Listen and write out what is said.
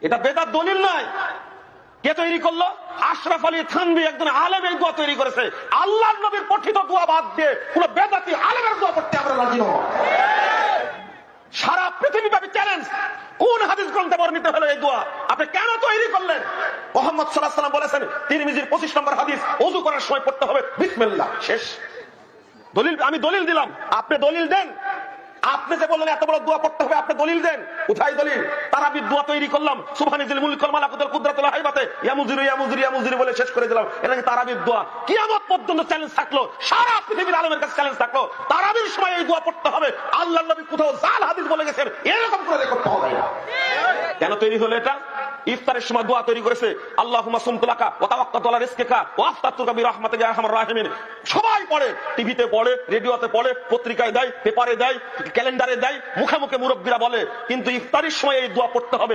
এটা বেদাত দলিল নয়। কে তৈরি করলো? আশরাফ আলী থানভী একজন আলেম এই দোয়া তৈরি করেছে। আল্লাহর নবীর পঠিত দোয়া বাদ দিয়ে কোন বেদাতি আলেমের দোয়া পড়তে আমরা রাজি নই। সারা পৃথিবীব্যাপী চ্যালেঞ্জ, কোন হাদিস গ্রন্থে বর্ণিত হলো এই দোয়া? আপনি কেন তৈরি করলেন? মুহাম্মদ সাল্লাল্লাহু আলাইহি ওয়াসাল্লাম বলেছেন তিরমিজির 25 নম্বর হাদিস, ওযু করার সময় পড়তে হবে বিসমিল্লাহ। শেষ। দলিল আমি দলিল দিলাম, আপনি দলিল দেন। আপনি যে বললেন এত বড় দোয়া পড়তে হবে, আপনি দলিল দেন। কোথায় দলিল? তারাবির দোয়া তৈরি করলাম, সুবহানাল মুলকুল মালাকুতুল কুদরাতুল হাইবাতে ইয়া মুজিরু ইয়া মুজিরু ইয়া মুজিরু বলে শেষ করে দিলাম। এটা কি তারাবির দোয়া? কিয়ামত পর্যন্ত চ্যালেঞ্জ থাকলো, সারা পৃথিবীর আলেমের কাছে চ্যালেঞ্জ থাকলো, তারাবির সময় এই দোয়া পড়তে হবে। আল্লাহর নবী কোথাও জাল হাদিস বলে গেছেন, এরকম করে করতে হবে না। কেন তৈরি হলো এটা? ইফতারের সময় দোয়া তৈরি করেছে, আল্লাহুম্মা সুমতুলাকা ওয়া তাওয়াক্কালতু আলা রিজকিকা ওয়া আফতারতুকা বিরহমাতিকা ইয়া আরহামার রাহিমিন। সবাই পড়ে, টিভিতে পড়ে, রেডিওতে পড়ে, পত্রিকায় দেয়, পেপারে দেয়, ক্যালেন্ডারে দেয়, মুখে মুখে মুরব্বীরা বলে, কিন্তু ইফতারের সময় এই দোয়া পড়তে হবে।